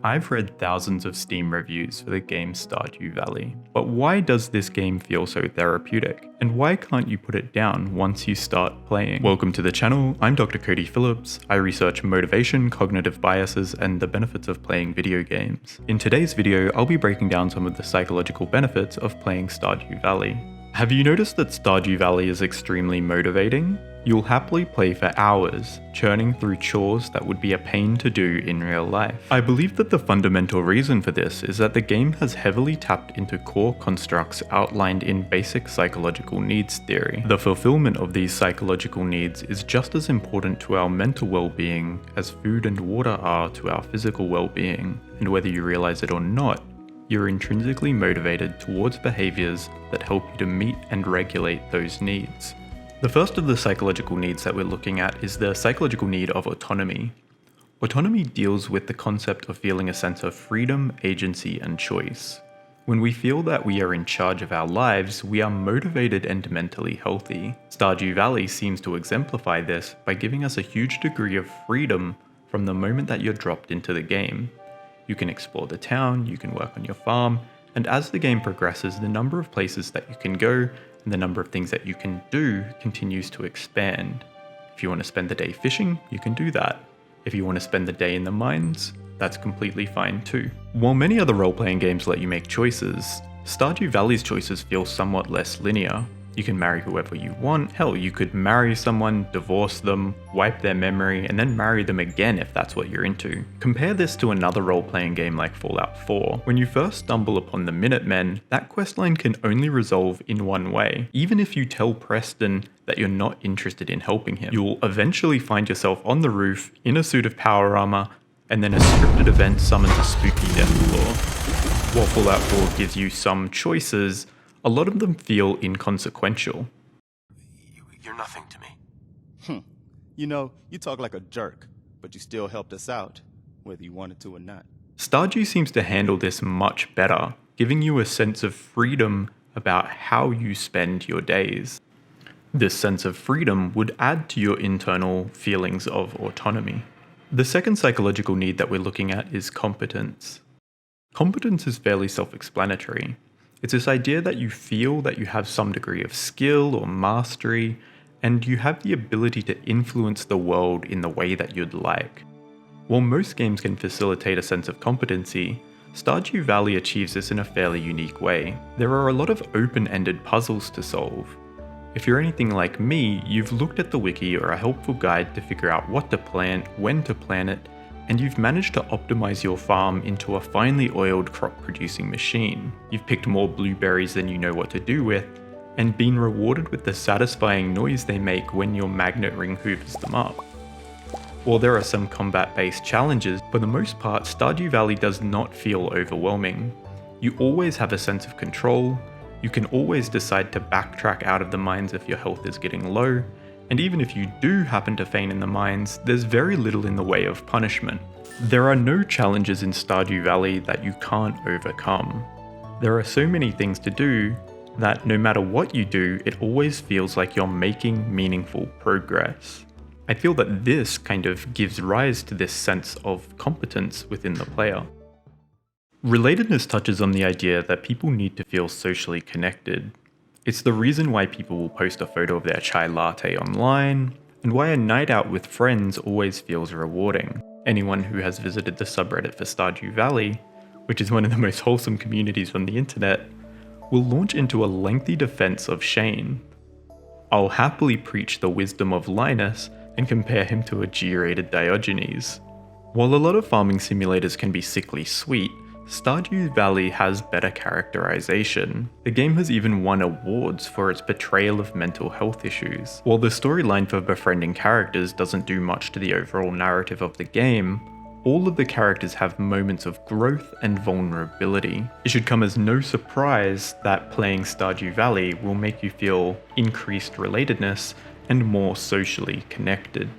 I've read thousands of Steam reviews for the game Stardew Valley, but why does this game feel so therapeutic? And why can't you put it down once you start playing? Welcome to the channel, I'm Dr. Cody Phillips. I research motivation, cognitive biases, and the benefits of playing video games. In today's video, I'll be breaking down some of the psychological benefits of playing Stardew Valley. Have you noticed that Stardew Valley is extremely motivating? You'll happily play for hours, churning through chores that would be a pain to do in real life. I believe that the fundamental reason for this is that the game has heavily tapped into core constructs outlined in basic psychological needs theory. The fulfillment of these psychological needs is just as important to our mental well-being as food and water are to our physical well-being, and whether you realize it or not, you're intrinsically motivated towards behaviors that help you to meet and regulate those needs. The first of the psychological needs that we're looking at is the psychological need of autonomy. Autonomy deals with the concept of feeling a sense of freedom, agency, and choice. When we feel that we are in charge of our lives, we are motivated and mentally healthy. Stardew Valley seems to exemplify this by giving us a huge degree of freedom from the moment that you're dropped into the game. You can explore the town, you can work on your farm, and as the game progresses, the number of places that you can go and the number of things that you can do continues to expand. If you want to spend the day fishing, you can do that. If you want to spend the day in the mines, that's completely fine too. While many other role-playing games let you make choices, Stardew Valley's choices feel somewhat less linear. You can marry whoever you want. Hell, you could marry someone, divorce them, wipe their memory, and then marry them again if that's what you're into. Compare this to another role-playing game like Fallout 4. When you first stumble upon the Minutemen, that questline can only resolve in one way. Even if you tell Preston that you're not interested in helping him, you'll eventually find yourself on the roof in a suit of power armor, and then a scripted event summons a spooky death lord. While Fallout 4 gives you some choices, a lot of them feel inconsequential. You're nothing to me. You know, you talk like a jerk, but you still helped us out, whether you wanted to or not. Stardew seems to handle this much better, giving you a sense of freedom about how you spend your days. This sense of freedom would add to your internal feelings of autonomy. The second psychological need that we're looking at is competence. Competence is fairly self-explanatory. It's this idea that you feel that you have some degree of skill or mastery, and you have the ability to influence the world in the way that you'd like. While most games can facilitate a sense of competency, Stardew Valley achieves this in a fairly unique way. There are a lot of open-ended puzzles to solve. If you're anything like me, you've looked at the wiki or a helpful guide to figure out what to plant, when to plant it, and you've managed to optimize your farm into a finely oiled crop-producing machine. You've picked more blueberries than you know what to do with, and been rewarded with the satisfying noise they make when your magnet ring hoovers them up. While there are some combat-based challenges, for the most part, Stardew Valley does not feel overwhelming. You always have a sense of control, you can always decide to backtrack out of the mines if your health is getting low, and even if you do happen to faint in the mines, there's very little in the way of punishment. There are no challenges in Stardew Valley that you can't overcome. There are so many things to do that no matter what you do, it always feels like you're making meaningful progress. I feel that this kind of gives rise to this sense of competence within the player. Relatedness touches on the idea that people need to feel socially connected. It's the reason why people will post a photo of their chai latte online, and why a night out with friends always feels rewarding. Anyone who has visited the subreddit for Stardew Valley, which is one of the most wholesome communities on the internet, will launch into a lengthy defense of Shane. I'll happily preach the wisdom of Linus and compare him to a G-rated Diogenes. While a lot of farming simulators can be sickly sweet, Stardew Valley has better characterization. The game has even won awards for its portrayal of mental health issues. While the storyline for befriending characters doesn't do much to the overall narrative of the game, all of the characters have moments of growth and vulnerability. It should come as no surprise that playing Stardew Valley will make you feel increased relatedness and more socially connected.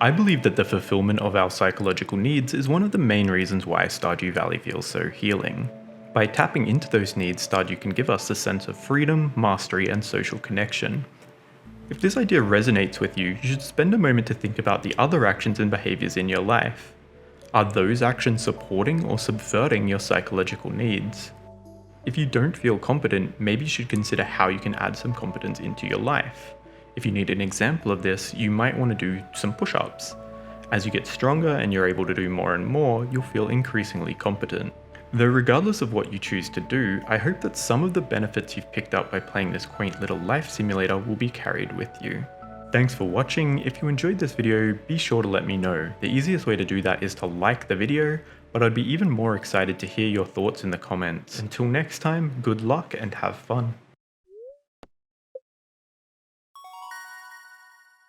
I believe that the fulfillment of our psychological needs is one of the main reasons why Stardew Valley feels so healing. By tapping into those needs, Stardew can give us a sense of freedom, mastery, and social connection. If this idea resonates with you, you should spend a moment to think about the other actions and behaviors in your life. Are those actions supporting or subverting your psychological needs? If you don't feel competent, maybe you should consider how you can add some competence into your life. If you need an example of this, you might want to do some push-ups. As you get stronger and you're able to do more and more, you'll feel increasingly competent. Though regardless of what you choose to do, I hope that some of the benefits you've picked up by playing this quaint little life simulator will be carried with you. Thanks for watching. If you enjoyed this video, be sure to let me know. The easiest way to do that is to like the video, but I'd be even more excited to hear your thoughts in the comments. Until next time, good luck and have fun.